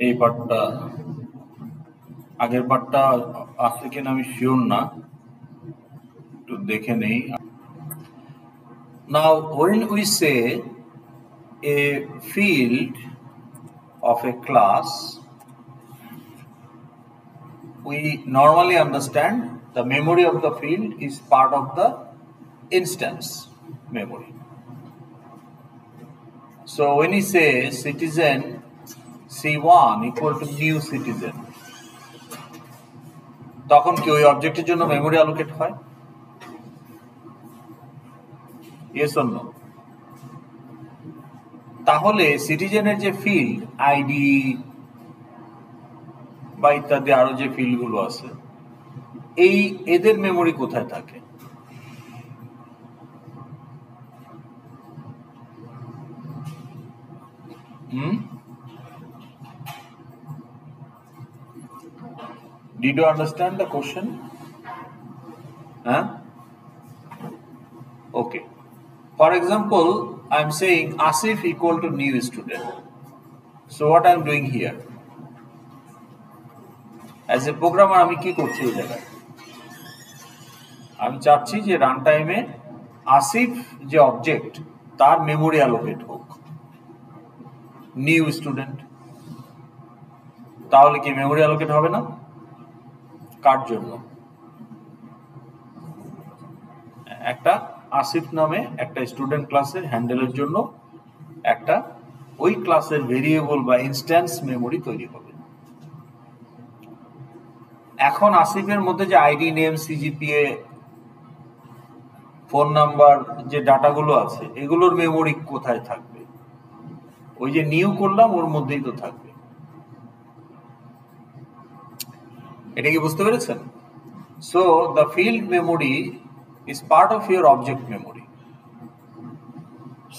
এই পার্টটা আগের পার্টটা আছে কিনা আমি শিওর না, একটু দেখে নেই। Now when we say a field of a class, we normally understand the memory of the field is part of the instance memory. So when we say citizen C1 equal to new citizen, তখন কি ওই অবজেক্টের জন্য memory allocate হয়? Yes or no? তাহলে সিটিজেনের যে field ID বা ইত্যাদি আরো যে ফিল্ডগুলো আছে, এদের মেমোরি কোথায় থাকে? Did you understand the question? Okay. For example, I'm saying Asif equal to new student. So what I'm doing here? As a programmer, আমি কি করছি এই জায়গায়? আমি চাচ্ছি যে রান টাইমে আসিফ যে অবজেক্ট তার মেমোরি অ্যালোকেট হোক নিউ স্টুডেন্ট। তাহলে কি মেমোরি অ্যালোকেট হবে না? কার জন্য? একটা আসিফ নামে একটা স্টুডেন্ট ক্লাসের হ্যান্ডেলের জন্য একটা ওই ক্লাসের ভেরিয়েবল বা ইনস্ট্যান্স মেমোরি তৈরি হবে। এখন আসিফের মধ্যে যে ID, name, CGPA, phone number যে ডাটাগুলো আছে এগুলোর মেমোরি কোথায় থাকবে? ওই যে নিউ করলাম ওর মধ্যেই তো থাকবে। এটা কি বুঝতে পেরেছেন? So the field memory is part of your object memory.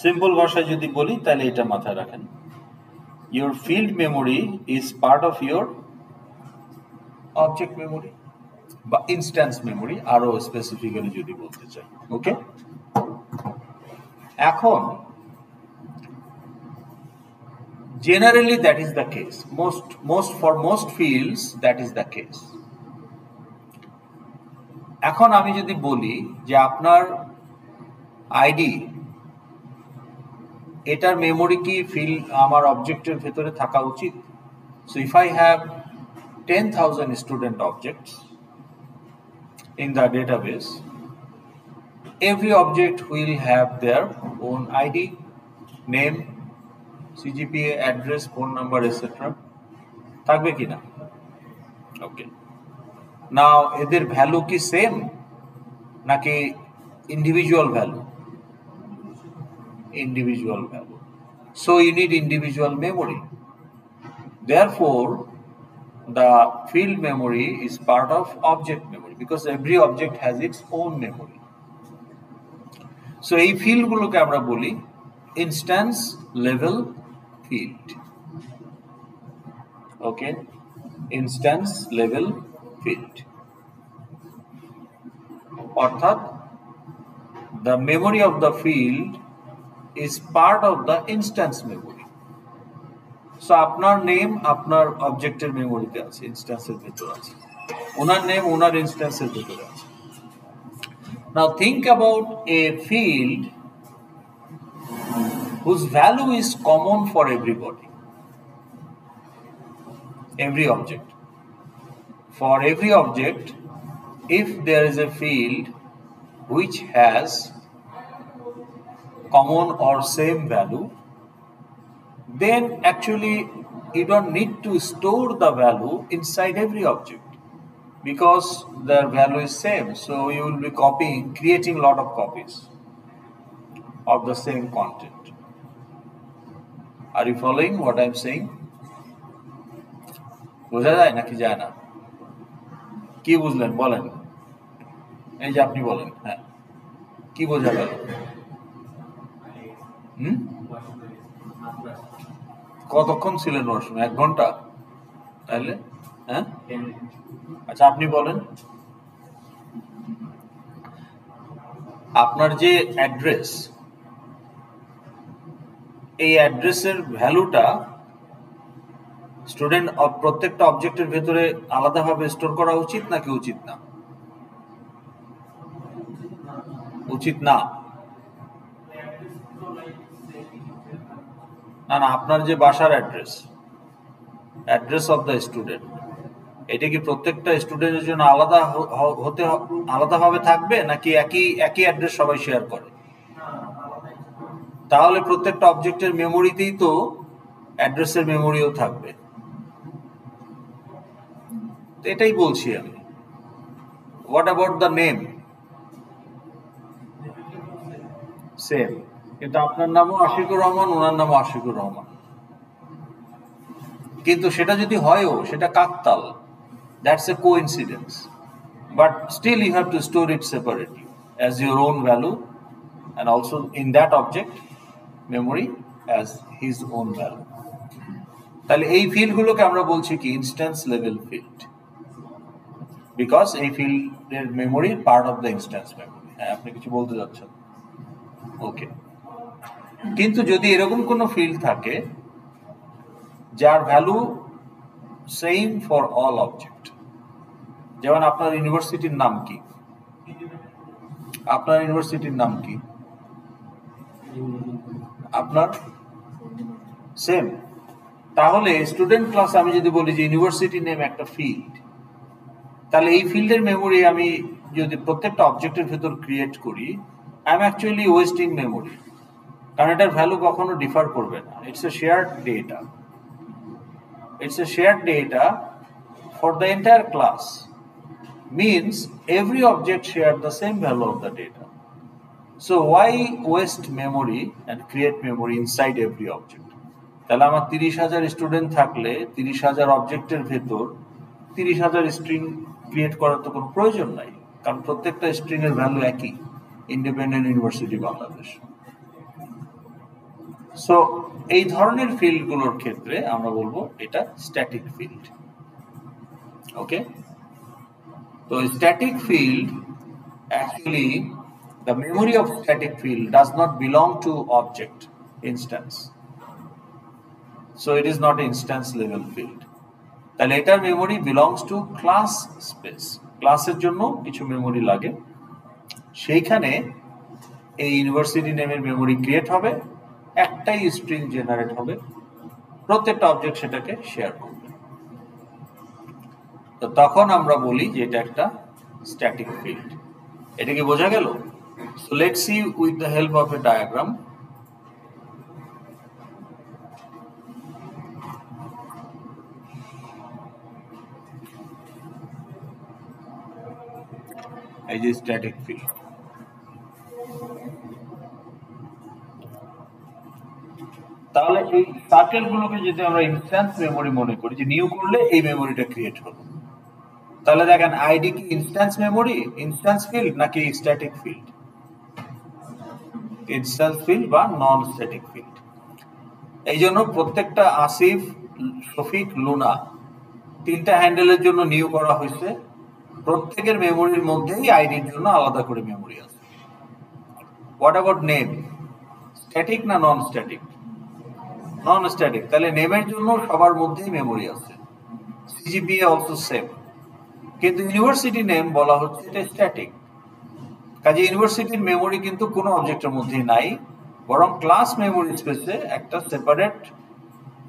Simple ভাষায় যদি বলি তাহলে এটা মাথায় রাখেন, your field memory is part of your object memory বা ইনস্ট্যান্স মেমোরি, আরো স্পেসিফিক্যালি যদি বলতে চাই। ওকে, এখন generally that is the case, for most fields that is the case. এখন আমি যদি বলি যে আপনার আইডি এটার মেমোরি কি ফিল্ড আমার অবজেক্টের ভেতরে থাকা উচিত? So if I have 10,000 student objects in the database, every object will have their own ID, name, CGPA, address, phone number, etc. থাকবে কিনা? ওকে, নাও এদের ভ্যালু কি সেম নাকি individual value? Individual value. So you need individual memory. Therefore, the field memory is part of object memory because every object has its own memory. So এই ফিল্ডগুলোকে আমরা বলি instance level field. ওকে, instance level field অর্থাৎ the memory of the field is part of the instance memory. So আপনার name আপনার অবজেক্টের মেমোরিতে আছে, ইনস্ট্যান্সের ভিতরে আছে, ওনার নেম ওনার ইনস্ট্যান্সের ভিতরে আছে। Now think about a field whose value is common for everybody, every object. For every object, if there is a field which has common or same value, then actually you don't need to store the value inside every object because their value is same. So you will be creating a lot of copies of the same content. Are you following what I'm saying? বোঝা যায় নাকি যায় না? কি বুঝলেন বলেন? এই যে আপনি বলেন, হ্যাঁ কি বোঝা গেল? কতক্ষণ ছিলেন ওয়াশরুমে? 1 ঘন্টা? তাহলে হ্যাঁ, আচ্ছা আপনি বলেন, আপনার যে অ্যাড্রেস, এই অ্যাড্রেসের ভ্যালুটা স্টুডেন্ট প্রত্যেকটা অবজেক্টের ভেতরে আলাদাভাবে স্টোর করা উচিত নাকি উচিত না? উচিত না। না না, আপনার যে বাসার অ্যাড্রেস অফ দ্য স্টুডেন্ট, এটা কি প্রত্যেকটা স্টুডেন্টের জন্য আলাদাভাবে থাকবে নাকি একই অ্যাড্রেস সবাই শেয়ার করে? তাহলে প্রত্যেকটা অবজেক্টের মেমোরিতেই তো অ্যাড্রেসের মেমোরিও থাকবে। তো এটাই বলছি আমি। What about the name? Same, কিন্তু আপনার নামও আশিকুর রহমান, ওনার নামও আশিকুর রহমান, কিন্তু সেটা যদি হয়ও সেটা কাকতাল, that's a coincidence, but still you have to store it separately as your own value and also in that object memory as his own value. তাহলে এই ফিল্ডগুলোকে আমরা বলছি কি ইনস্ট্যান্স লেভেল ফিল্ড, বিকজ এই ফিল্ডের memory part of the instance memory. হ্যাঁ, আপনি কিছু বলতে যাচ্ছেন? ওকে। কিন্তু যদি এরকম কোনো ফিল্ড থাকে যার value same for all object, যেমন আপনার ইউনিভার্সিটির নাম কি? আপনার ইউনিভার্সিটির নাম কি? আপনার সেম। তাহলে স্টুডেন্ট ক্লাস আমি যদি বলি যে ইউনিভার্সিটি নেম একটা ফিল্ড, তাহলে এই ফিল্ডের মেমোরি আমি যদি প্রত্যেকটা অবজেক্টের ভেতর ক্রিয়েট করি, I am actually wasting memory, কারণ এটার ভ্যালু কখনো ডিফার করবে না। It's a shared data, it's a shared data for the entire class, means every object shared the same value of the data. So why waste memory and create memory inside every object? তাহলে আমার 30,000 student থাকলে 30,000 অবজেক্টের ভেতর 30,000 string create করার তো কোনো প্রয়োজন নাই, কারণ প্রত্যেকটা স্ট্রিং এর ভ্যালু একই, ইন্ডিপেন্ডেন্ট ইউনিভার্সিটি বাংলাদেশ। সো এই ধরনের ফিল্ডগুলোর ক্ষেত্রে আমরা বলবো এটা স্ট্যাটিক ফিল্ড। ওকে, তো static field, actually the memory of static field does not belong to object instance, so it is not instance level field. The later memory belongs to class space. ক্লাসের জন্য কিছু মেমোরি লাগে, সেইখানে এই university নেমের memory create হবে, একটাই string generate হবে, প্রত্যেকটা অবজেক্ট সেটাকে শেয়ার করবে। তো তখন আমরা বলি যে এটা একটা স্ট্যাটিক ফিল্ড। এটা কি বোঝা গেল? So let's see with the help of A diagram. এই যে স্ট্যাটিক ফিল্ড, তাহলে এই সার্কেলগুলোকে যদি আমরা ইনস্ট্যান্স মেমোরি মনে করি, যে নিউ করলে এই মেমোরিটা ক্রিয়েট হলো, তাহলে দেখেন আইডি কি ইনস্ট্যান্স মেমোরি, ইনস্ট্যান্স ফিল্ড নাকি স্ট্যাটিক ফিল্ড? ইনস্ট্যান্স ফিল্ড বা নন স্ট্যাটিক ফিল্ড। এই জন্য প্রত্যেকটা আসিফ, শফিক, লুনা তিনটা হ্যান্ডেলের জন্য নিউ করা হয়েছে, প্রত্যেকের মেমোরির মধ্যেই আইডির জন্য আলাদা করে মেমোরি আছে। What about name? স্ট্যাটিক না নন স্ট্যাটিক? Non static. তাহলে নেমের জন্য সবার মধ্যেই মেমোরি আছে, সিজিপিএ অলসো সেম। কিন্তু ইউনিভার্সিটি নেম বলা হচ্ছে এটা স্ট্যাটিক, কাজে ইউনিভার্সিটির মেমোরি কিন্তু কোনো অবজেক্টের মধ্যেই নাই, বরং ক্লাস মেমোরি স্পেসে একটা সেপারেট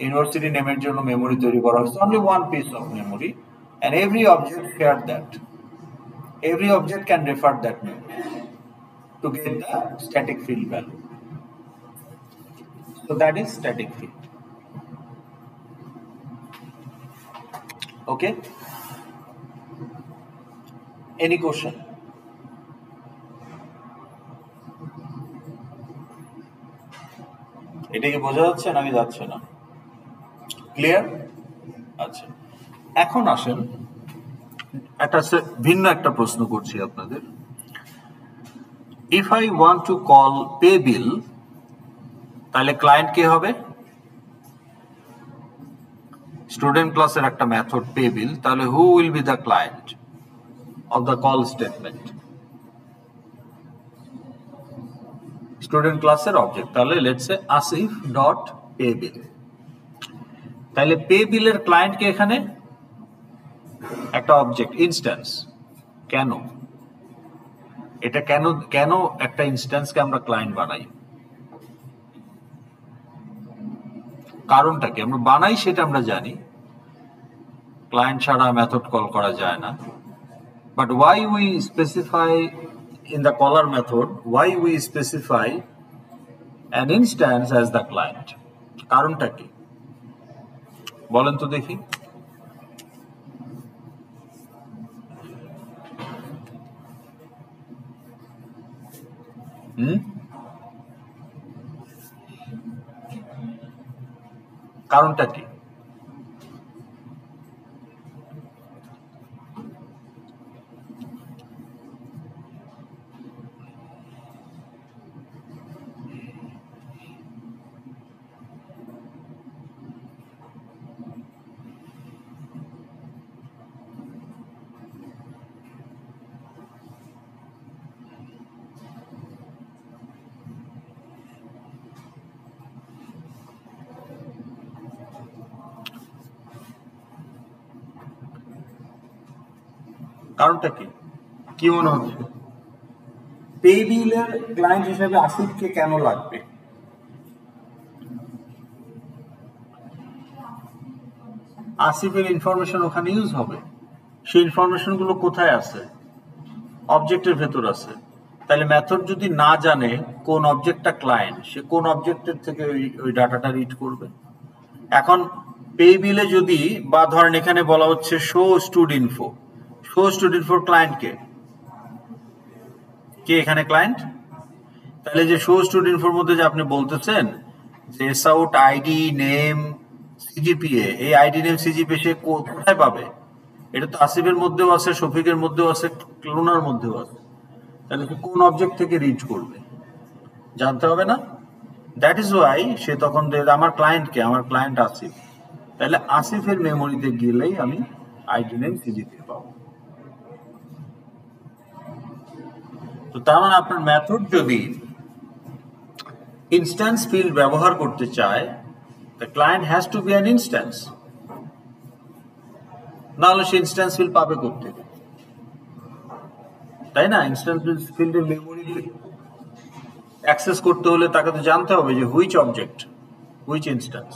ইউনিভার্সিটি নেমের জন্য মেমোরি তৈরি করা হয়েছে, only one piece of memory, and every object share that. Every object can refer that memory to get the static field value. So that is static field. Okay? Any question? এটা কি বোঝা যাচ্ছে নাকি যাচ্ছে না? ক্লিয়ার? আচ্ছা, এখন আসেন একটা ভিন্ন একটা প্রশ্ন করছি আপনাদের। If I want to call pay বিল, তাহলে ক্লায়েন্ট কে হবে? স্টুডেন্ট ক্লাসের একটা মেথড পে বিল, তাহলে who will be the client of the call statement? Student ক্লাসের অবজেক্ট, তাহলে let's say Asif dot pay বিল। তাহলে পে বিলের ক্লায়েন্টকে এখানে একটা অবজেক্ট ইনস্ট্যান্স। কেন এটা কেন একটা ইনস্ট্যান্সকে আমরা ক্লায়েন্ট বানাই? কারণটা কি? আমরা বানাই সেটা আমরা জানি, ক্লায়েন্ট ছাড়া মেথড কল করা যায় না। But why we specify in the caller method, why we specify an instance as the client? কারণটা কি বলেন তো দেখি। কারণটা কি? কারণটা কি কি মনে হচ্ছে? পে বিলের ক্লায়েন্ট হিসেবে আসিফকে কেন লাগবে? আসিফের ইনফরমেশন ওখানে ইউজ হবে। সেই ইনফরমেশন গুলো কোথায় আছে? অবজেক্টের ভেতর আছে। তাহলে মেথড যদি না জানে কোন অবজেক্টটা ক্লায়েন্ট, সে কোন অবজেক্টের থেকে ওই ডাটাটা রিড করবে? এখন পে বিলে যদি, বা ধরেন এখানে বলা হচ্ছে show stud info, show stud ইনফোর ক্লায়েন্ট কে এখানে ক্লায়েন্ট? তাহলে যে শো স্টুড ইনফোর মধ্যে যে আপনি বলতেছেন যে এসআউট আইডি নেম সিজিপিএ, এই আইডি নেম সিজিপিএ সে কোথায় পাবে? এটা তো আসিফের মধ্যেও আছে, শফিকের মধ্যেও আছে, ক্লোনার মধ্যেও আছে। তাহলে কোন অবজেক্ট থেকে রিড করবে জানতে হবে না? দ্যাট ইজ ওয়াই সে তখন আমার ক্লায়েন্ট কে, আমার ক্লায়েন্ট আসিফ। তাহলে আসিফের মেমোরিতে গেলেই আমি আইডি নেম সিজিপিএ পাবো। তো তার মানে আপনার মেথড যদি ইনস্ট্যান্স ফিল্ড ব্যবহার করতে চায়, the client has to be an instance, না হলে সে ইনস্ট্যান্স ফিল্ড পাবে কোত্থেকে? তাই না? ইনস্ট্যান্স ফিল্ডের মেমোরি অ্যাক্সেস করতে হলে তাকে তো জানতে হবে যে হুইচ অবজেক্ট, হুইচ ইনস্ট্যান্স।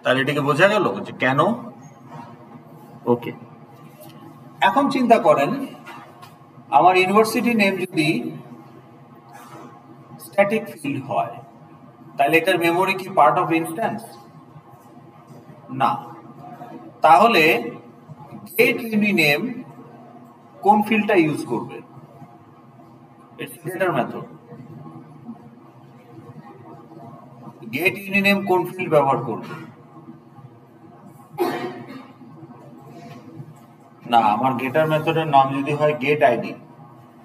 তাহলে এটাকে বোঝা গেল যে কেন। ওকে, এখন চিন্তা করেন আমার ইউনিভার্সিটি নেম যদি স্ট্যাটিক ফিল্ড হয়, তাহলে এটার মেমোরি কি পার্ট অফ ইনস্ট্যান্স? না। তাহলে গেট ইউনিনেম কোন ফিল্ডটা ইউজ করবে? It's getter method. Get uniname কোন ফিল্ড ব্যবহার করবে? না, আমার গেটার মেথডের নাম যদি হয় গেট আইডি,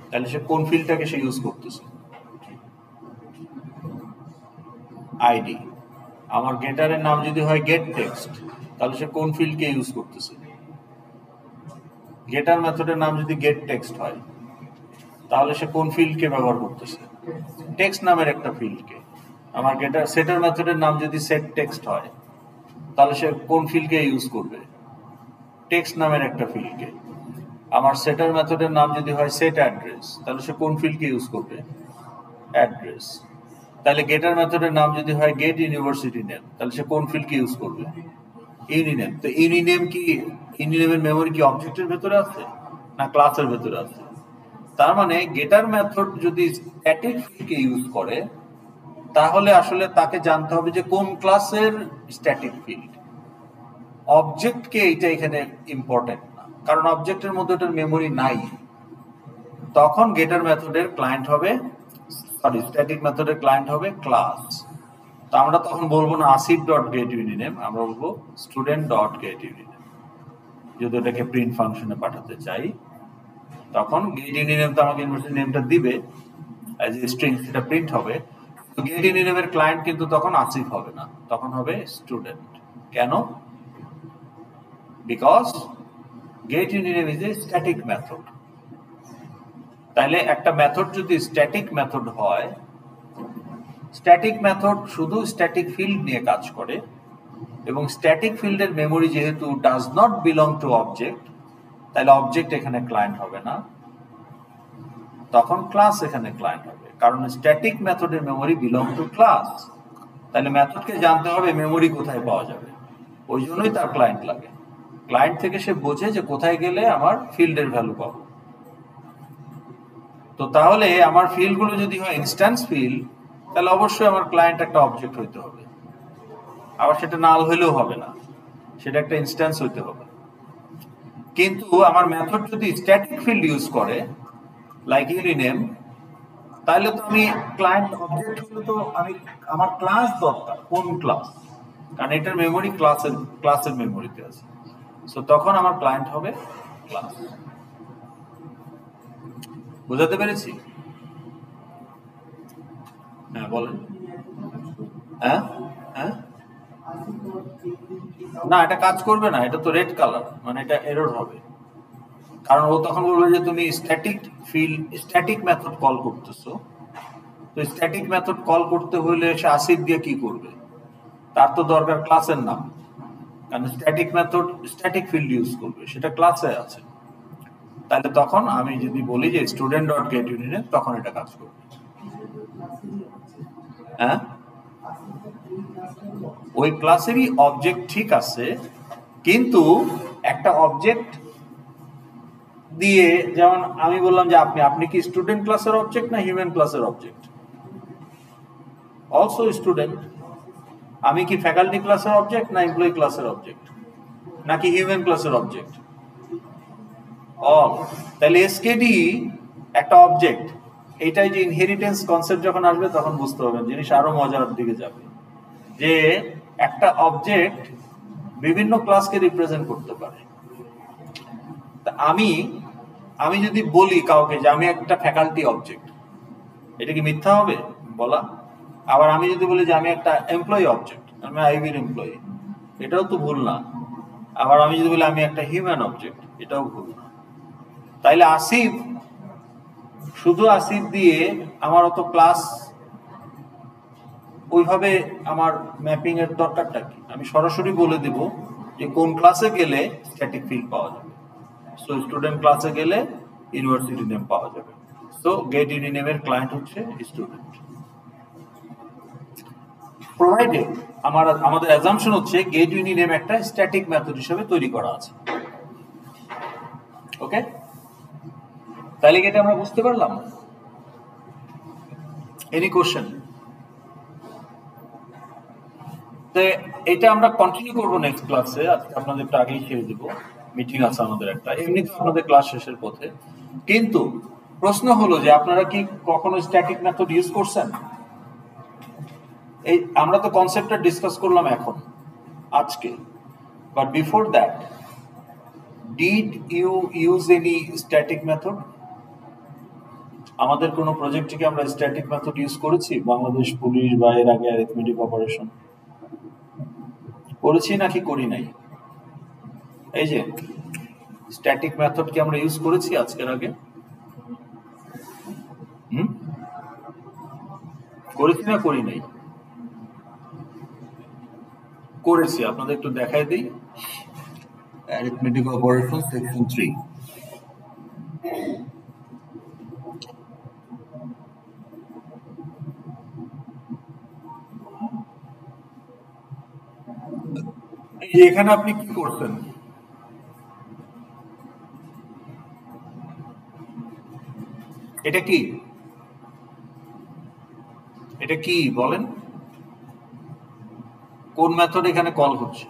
তাহলে সে কোন ফিল্ডটাকে সে ইউজ করতেছে? আইডি। আমার গেটারের নাম যদি হয় গেট টেক্সট, তাহলে সে কোন ফিল্ডকে ইউজ করতেছে? গেটার মেথডের নাম যদি গেট টেক্সট হয়, তাহলে সে কোন ফিল্ডকে ব্যবহার করতেছে? টেক্সট নামের একটা ফিল্ডকে। আমার গেটার সেটার মেথডের নাম যদি সেট টেক্সট হয়, তাহলে সে কোন ফিল্ডকে ইউজ করবে? টেক্সট নামের একটা ফিল্ডকে। আমার সেটার মেথডের নাম যদি হয় সেট অ্যাড্রেস, তাহলে সে কোন ফিল্ডকে ইউজ করবে? অ্যাড্রেস। তাহলে গেটার মেথডের নাম যদি হয় গেট ইউনিভার্সিটি নেম, তাহলে সে কোন ফিল্ডকে ইউজ করবে? ইউনিনেম। তো ইউনিনেম কি, ইউনিনেমের মেমোরি কি অবজেক্টের ভেতরে আছে না ক্লাসের ভেতরে আছে? তার মানে গেটার মেথড যদি স্ট্যাটিক ফিল্ডকে ইউজ করে, তাহলে আসলে তাকে জানতে হবে যে কোন ক্লাসের স্ট্যাটিক ফিল্ড। অবজেক্টকে এইটা এখানে ইম্পর্টেন্ট না, কারণ অবজেক্টের মধ্যে ওটার মেমোরি নাই। তখন গেটার মেথডের ক্লায়েন্ট হবে, সরি স্ট্যাটিক মেথডের ক্লায়েন্ট হবে ক্লাস। তো আমরা তখন বলবো না আসিফ ডট গেট ইউনিনেম, আমরা বলবো স্টুডেন্ট ডট গেট ইউনিনেম। যদি ওটাকে প্রিন্ট ফাংশনে পাঠাতে চাই, তখন গেট ইউনিনেম তো আমাকে ইউনিভার্সিটি নেমটা দিবে অ্যাজ এ স্ট্রিং, সেটা প্রিন্ট হবে। তো গেট ইউনিনেমের ক্লায়েন্ট কিন্তু তখন আসিফ হবে না, তখন হবে স্টুডেন্ট। কেন? Because get uniname is a static method. তাহলে একটা মেথড যদি স্ট্যাটিক মেথড হয়, স্ট্যাটিক মেথড শুধু স্ট্যাটিক ফিল্ড নিয়ে কাজ করে, এবং স্ট্যাটিক ফিল্ডের মেমোরি যেহেতু does not belong to object, তাহলে অবজেক্ট এখানে ক্লায়েন্ট হবে না, তখন ক্লাস এখানে ক্লায়েন্ট হবে, কারণ স্ট্যাটিক মেথডের মেমোরি বিলং টু ক্লাস। তাহলে মেথডকে জানতে হবে মেমোরি কোথায় পাওয়া যাবে, ওই জন্যই তার ক্লায়েন্ট লাগে। ক্লায়েন্ট থেকে সে বোঝে যে কোথায় গেলে আমার ফিল্ডের ভ্যালু পাবো। তো তাহলে আমার ফিল্ডগুলো যদি হয় ইনস্ট্যান্স ফিল্ড, তাহলে অবশ্যই আমার ক্লায়েন্ট একটা অবজেক্ট হইতে হবে, আবার সেটা নাল হইলেও হবে না, সেটা একটা ইনস্ট্যান্স হইতে হবে। কিন্তু আমার মেথড যদি স্ট্যাটিক ফিল্ড ইউজ করে লাইক ইউনিনেম, তাহলে তো আমি ক্লায়েন্ট অবজেক্ট হলে তো আমি আমার ক্লাস দরকার, কোন ক্লাস, কারণ এটার মেমোরি ক্লাসের মেমোরিতে আছে। সো তখন আমার ক্লায়েন্ট হবে ক্লাস। বুঝাতে পেরেছি? হ্যাঁ বলেন। হ্যাঁ হ্যাঁ, না এটা কাজ করবে না, এটা তো রেড কালার, মানে এটা এরর হবে, কারণ ও তখন বলবে যে তুমি স্ট্যাটিক মেথড কল করতেছো। তো স্ট্যাটিক মেথড কল করতে হলে সে আসিফ দিয়ে কি করবে, তার তো দরকার ক্লাসের নাম, কারণ static method static field use করবে, সেটা ক্লাসে আছে। তাহলে তখন আমি যদি বলি যে স্টুডেন্ট ডট গেট ইউনিয়ন, তখন এটা কাজ করবে। হ্যাঁ, ওই ক্লাসেরই অবজেক্ট ঠিক আছে, কিন্তু একটা অবজেক্ট দিয়ে, যেমন আমি বললাম যে আপনি কি স্টুডেন্ট ক্লাসের অবজেক্ট না হিউম্যান ক্লাসের অবজেক্ট? Also student. আমি কি ফ্যাকাল্টি ক্লাসের অবজেক্ট না এমপ্লয়ি ক্লাসের অবজেক্ট, নাকি হিউম্যান ক্লাসের অবজেক্ট? অল। তাহলে এসকেডি একটা অবজেক্ট। এইটাই যে ইনহেরিটেন্স কনসেপ্ট যখন আসবে তখন বুঝতে হবে, জিনিস আরো মজার দিকে যাবে, যে একটা অবজেক্ট বিভিন্ন ক্লাসকে রিপ্রেজেন্ট করতে পারে। তা আমি যদি বলি কাউকে যে আমি একটা ফ্যাকাল্টি অবজেক্ট, এটা কি মিথ্যা হবে বলা? আবার আমি যদি বলি যে আমি একটা এমপ্লয়ি অবজেক্ট, আমি আইবির এমপ্লয়ি, এটাও তো ভুল না। আবার আমি যদি বলি আমি একটা হিউম্যান অবজেক্ট, এটাও ভুল না। তাইলে আসিফ, শুধু আসিফ দিয়ে আমার অত ক্লাস ওইভাবে আমার ম্যাপিং এর দরকারটা কি? আমি সরাসরি বলে দিব যে কোন ক্লাসে গেলে স্ট্যাটিক ফিল্ড পাওয়া যাবে। সো স্টুডেন্ট ক্লাসে গেলে ইউনিভার্সিটি নেম পাওয়া যাবে। সো গেট ইউনিনেমের ক্লায়েন্ট হচ্ছে স্টুডেন্ট। প্রোভাইডেড আমাদের অ্যাজাম্পশন হচ্ছে গেট ইউনিনেম একটা স্ট্যাটিক মেথড হিসেবে তৈরি করা আছে। ওকে, তাহলে কি এটা আমরা বুঝতে পারলাম? Any question? তো এটা আমরা কন্টিনিউ করবো নেক্সট ক্লাসে। আজকে আপনাদের একটু আগেই ছেড়ে দিব, মিটিং আছে আমাদের একটা, এমনিতে আপনাদের ক্লাস শেষের পথে। কিন্তু প্রশ্ন হলো যে আপনারা কি কখনো স্ট্যাটিক মেথড ইউজ করছেন? এই আমরা তো কনসেপ্টটা ডিসকাস করলাম এখন আজকে, but before that did you use any static method? আমাদের কোনো প্রজেক্টে কি আমরা স্ট্যাটিক মেথড ইউজ করেছি? বাংলাদেশ পুলিশ বা এর আগে অ্যারিথমেটিক অপারেশন করেছি নাকি করি নাই? এই যে স্ট্যাটিক মেথড কি আমরা ইউজ করেছি আজকের আগে? করেছি না করি নাই? করেছি, আপনাদের একটু দেখাই দিই। Arithmetic operation section 3। এখানে আপনি কি করছেন? এটা কি, এটা কি বলেন? কোন মেথড এখানে কল হচ্ছে?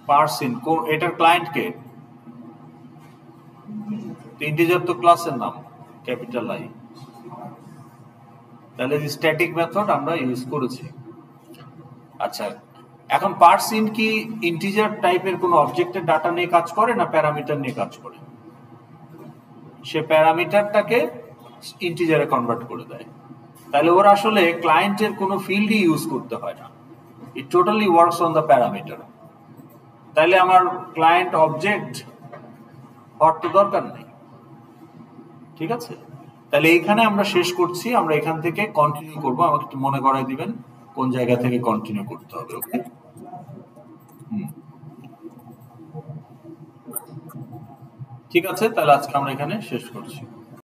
পারসিন। এটার ক্লায়েন্ট কে? ইন্টিজার তো ক্লাসের নাম, ক্যাপিটাল আই। তাহলে স্ট্যাটিক মেথড আমরা ইউজ করেছি। আচ্ছা, এখন পারসিন কি ইন্টিজার টাইপের কোন অবজেক্টের ডাটা নিয়ে কাজ করে না প্যারামিটার নিয়ে কাজ করে? সে প্যারামিটারটাকে ইন্টিজারে কনভার্ট করে দেয়। তাহলে ওর আসলে ক্লায়েন্টের কোনো ফিল্ডই ইউজ করতে হয় না, ইট totally works on the parameter. তাহলে আমার ক্লায়েন্ট অবজেক্ট হওয়ার তো দরকার নেই, ঠিক আছে? তাহলে এইখানে আমরা শেষ করছি, আমরা এখান থেকে কন্টিনিউ করব। আমাকে একটু মনে করাই দিবেন কোন জায়গা থেকে কন্টিনিউ করতে হবে। ওকে, ঠিক আছে, তাহলে আজকে আমরা এখানে শেষ করছি।